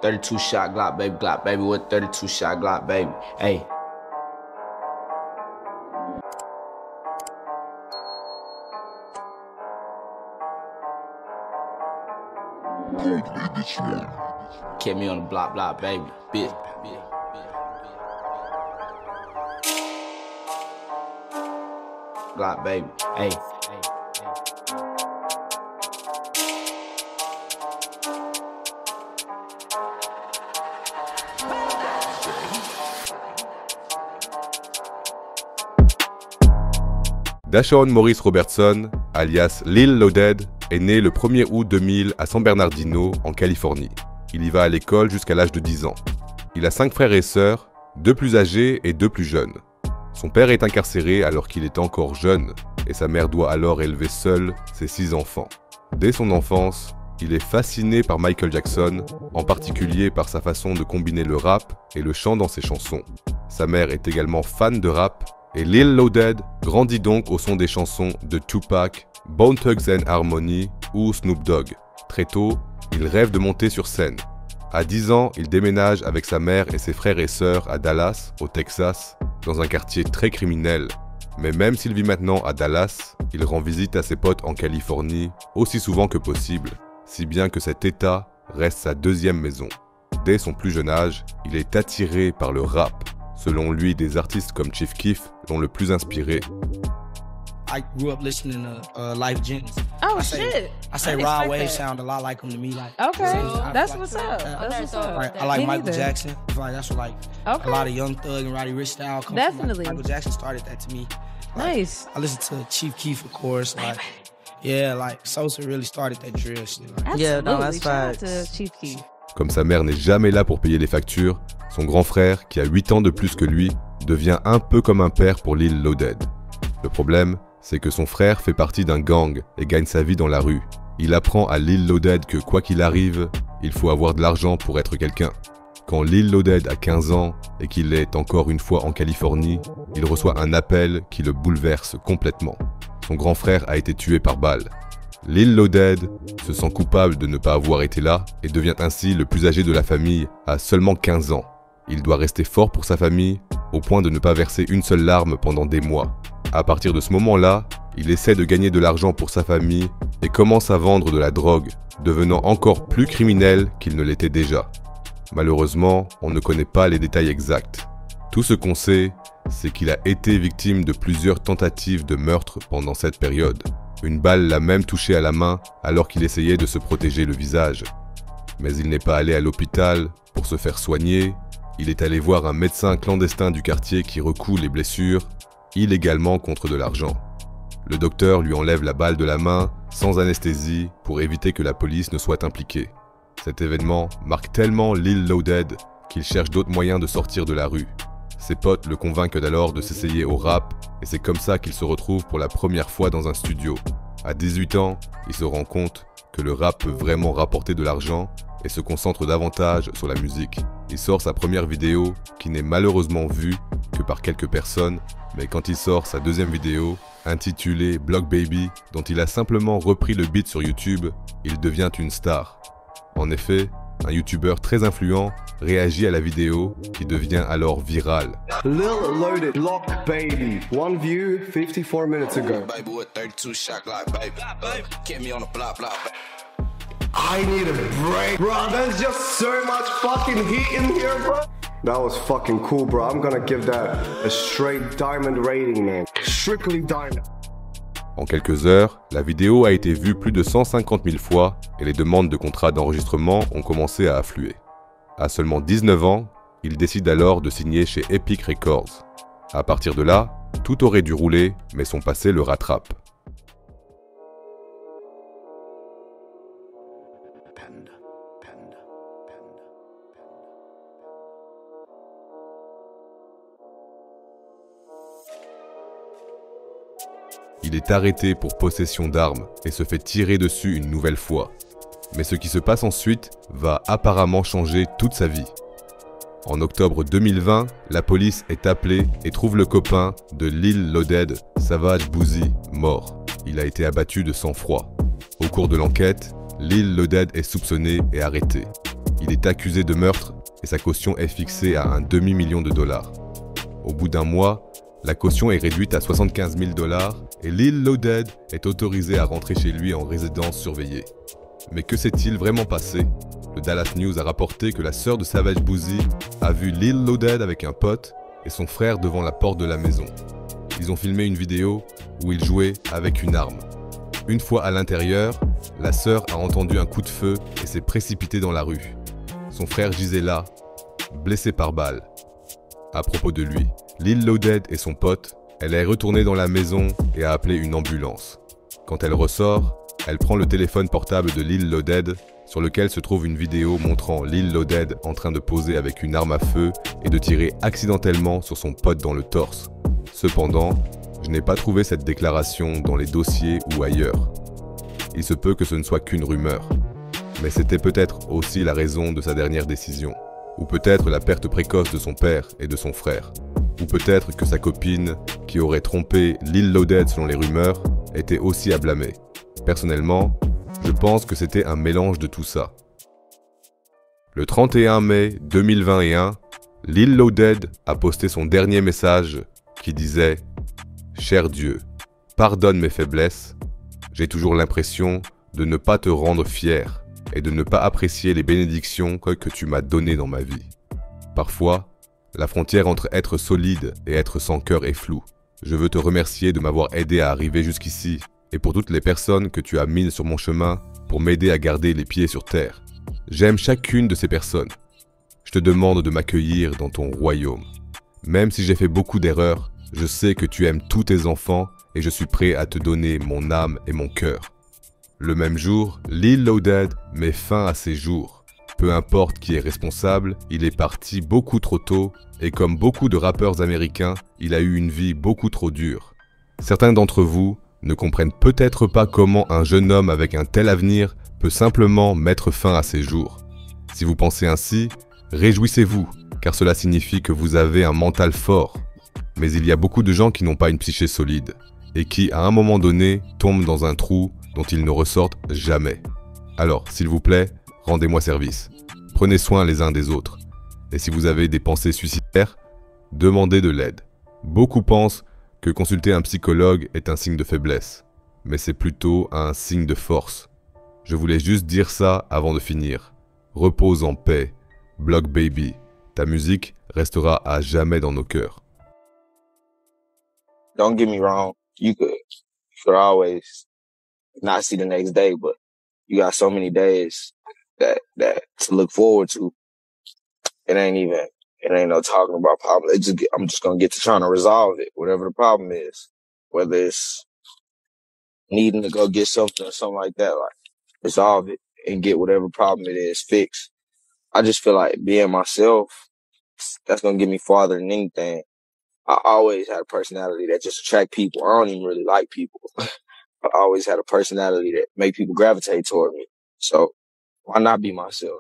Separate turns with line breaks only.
32 shot Glock baby with 32 shot Glock baby. Hey. Kept me on the block baby, bitch. Glock baby, hey.
Dashawn Morris Robertson, alias Lil Loaded, est né le 1er août 2000 à San Bernardino, en Californie. Il y va à l'école jusqu'à l'âge de 10 ans. Il a 5 frères et sœurs, 2 plus âgés et 2 plus jeunes. Son père est incarcéré alors qu'il est encore jeune, et sa mère doit alors élever seule ses 6 enfants. Dès son enfance, il est fasciné par Michael Jackson, en particulier par sa façon de combiner le rap et le chant dans ses chansons. Sa mère est également fan de rap, et Lil Loaded grandit donc au son des chansons de Tupac, Bone Thugs-n-Harmony ou Snoop Dogg. Très tôt, il rêve de monter sur scène. À 10 ans, il déménage avec sa mère et ses frères et sœurs à Dallas, au Texas, dans un quartier très criminel. Mais même s'il vit maintenant à Dallas, il rend visite à ses potes en Californie aussi souvent que possible, si bien que cet état reste sa deuxième maison. Dès son plus jeune âge, il est attiré par le rap. Selon lui, des artistes comme Chief Keef l'ont le plus inspiré.
I grew up listening to Life Jennings.
Oh shit!
I say Rod Wave sound a lot like him to me. Like
Okay, that's
like,
what's up. That's what's up.
Right. I like
Me
Michael
neither.
Jackson. I feel like that's what like
Okay.
a lot of Young Thug and Roddy Ricch style comes
Definitely.
from. Like, Michael Jackson started that to me. Like,
Nice.
I listen to Chief Keef, of course. Like, yeah, like Sosa really started that drill shit. Like,
Yeah, no,
Absolutely.
that's
Shout out
facts.
to Chief Keef.
Comme sa mère n'est jamais là pour payer les factures, son grand frère, qui a 8 ans de plus que lui, devient un peu comme un père pour Lil Loaded. Le problème, c'est que son frère fait partie d'un gang et gagne sa vie dans la rue. Il apprend à Lil Loaded que quoi qu'il arrive, il faut avoir de l'argent pour être quelqu'un. Quand Lil Loaded a 15 ans et qu'il est encore une fois en Californie, il reçoit un appel qui le bouleverse complètement. Son grand frère a été tué par balle. Lil Loaded se sent coupable de ne pas avoir été là et devient ainsi le plus âgé de la famille à seulement 15 ans. Il doit rester fort pour sa famille, au point de ne pas verser une seule larme pendant des mois. À partir de ce moment-là, il essaie de gagner de l'argent pour sa famille et commence à vendre de la drogue, devenant encore plus criminel qu'il ne l'était déjà. Malheureusement, on ne connaît pas les détails exacts. Tout ce qu'on sait, c'est qu'il a été victime de plusieurs tentatives de meurtre pendant cette période. Une balle l'a même touché à la main alors qu'il essayait de se protéger le visage. Mais il n'est pas allé à l'hôpital pour se faire soigner. Il est allé voir un médecin clandestin du quartier qui recoue les blessures, illégalement contre de l'argent. Le docteur lui enlève la balle de la main, sans anesthésie, pour éviter que la police ne soit impliquée. Cet événement marque tellement Lil Loaded qu'il cherche d'autres moyens de sortir de la rue. Ses potes le convainquent alors de s'essayer au rap, et c'est comme ça qu'il se retrouve pour la première fois dans un studio. À 18 ans, il se rend compte que le rap peut vraiment rapporter de l'argent et se concentre davantage sur la musique. Il sort sa première vidéo, qui n'est malheureusement vue que par quelques personnes, mais quand il sort sa deuxième vidéo, intitulée Block Baby, dont il a simplement repris le beat sur YouTube, il devient une star. En effet, un youtubeur très influent réagit à la vidéo qui devient alors virale.
Lil Loaded, Block Baby. One view 54 minutes ago.
Baby with 32 shot Glock baby. Kept me on the block baby.
I need a break. Bro, there's just so much fucking heat in here, bro. That was fucking cool, bro. I'm gonna give that a straight diamond rating, man. Strictly diamond.
En quelques heures, la vidéo a été vue plus de 150 000 fois et les demandes de contrats d'enregistrement ont commencé à affluer. À seulement 19 ans, il décide alors de signer chez Epic Records. À partir de là, tout aurait dû rouler, mais son passé le rattrape. Il est arrêté pour possession d'armes et se fait tirer dessus une nouvelle fois. Mais ce qui se passe ensuite va apparemment changer toute sa vie. En octobre 2020, la police est appelée et trouve le copain de Lil Loaded, Savage Boozy, mort. Il a été abattu de sang-froid. Au cours de l'enquête, Lil Loaded est soupçonné et arrêté. Il est accusé de meurtre et sa caution est fixée à un demi-million de dollars. Au bout d'un mois, la caution est réduite à 75 000 dollars et Lil Loaded est autorisé à rentrer chez lui en résidence surveillée. Mais que s'est-il vraiment passé? Le Dallas News a rapporté que la sœur de Savage Boozy a vu Lil Loaded avec un pote et son frère devant la porte de la maison. Ils ont filmé une vidéo où ils jouaient avec une arme. Une fois à l'intérieur, la sœur a entendu un coup de feu et s'est précipitée dans la rue. Son frère gisait là, blessé par balle. À propos de lui, Lil Loaded et son pote, elle est retournée dans la maison et a appelé une ambulance. Quand elle ressort, elle prend le téléphone portable de Lil Loaded, sur lequel se trouve une vidéo montrant Lil Loaded en train de poser avec une arme à feu et de tirer accidentellement sur son pote dans le torse. Cependant, je n'ai pas trouvé cette déclaration dans les dossiers ou ailleurs. Il se peut que ce ne soit qu'une rumeur. Mais c'était peut-être aussi la raison de sa dernière décision. Ou peut-être la perte précoce de son père et de son frère. Ou peut-être que sa copine, qui aurait trompé Lil Loaded selon les rumeurs, était aussi à blâmer. Personnellement, je pense que c'était un mélange de tout ça. Le 31 mai 2021, Lil Loaded a posté son dernier message qui disait « Cher Dieu, pardonne mes faiblesses, j'ai toujours l'impression de ne pas te rendre fier et de ne pas apprécier les bénédictions que tu m'as données dans ma vie. Parfois, la frontière entre être solide et être sans cœur est floue. Je veux te remercier de m'avoir aidé à arriver jusqu'ici et pour toutes les personnes que tu as mises sur mon chemin pour m'aider à garder les pieds sur terre. J'aime chacune de ces personnes. Je te demande de m'accueillir dans ton royaume. Même si j'ai fait beaucoup d'erreurs, je sais que tu aimes tous tes enfants et je suis prêt à te donner mon âme et mon cœur. » Le même jour, Lil Loaded met fin à ses jours. Peu importe qui est responsable, il est parti beaucoup trop tôt et comme beaucoup de rappeurs américains, il a eu une vie beaucoup trop dure. Certains d'entre vous ne comprennent peut-être pas comment un jeune homme avec un tel avenir peut simplement mettre fin à ses jours. Si vous pensez ainsi, réjouissez-vous, car cela signifie que vous avez un mental fort. Mais il y a beaucoup de gens qui n'ont pas une psyché solide et qui, à un moment donné, tombent dans un trou dont ils ne ressortent jamais. Alors, s'il vous plaît, rendez-moi service. Prenez soin les uns des autres. Et si vous avez des pensées suicidaires, demandez de l'aide. Beaucoup pensent que consulter un psychologue est un signe de faiblesse, mais c'est plutôt un signe de force. Je voulais juste dire ça avant de finir. Repose en paix, Block Baby. Ta musique restera à jamais dans nos cœurs.
Don't get me wrong, you could always not see the next day, but you got so many days that to look forward to. It ain't no talking about problem. I'm just gonna get to trying to resolve it, whatever the problem is, whether it's needing to go get something or something like that, like resolve it and get whatever problem it is fixed. I just feel like being myself, that's gonna get me farther than anything. I always had a personality that just attract people. I don't even really like people. I always had a personality that make people gravitate toward me. So why not be myself?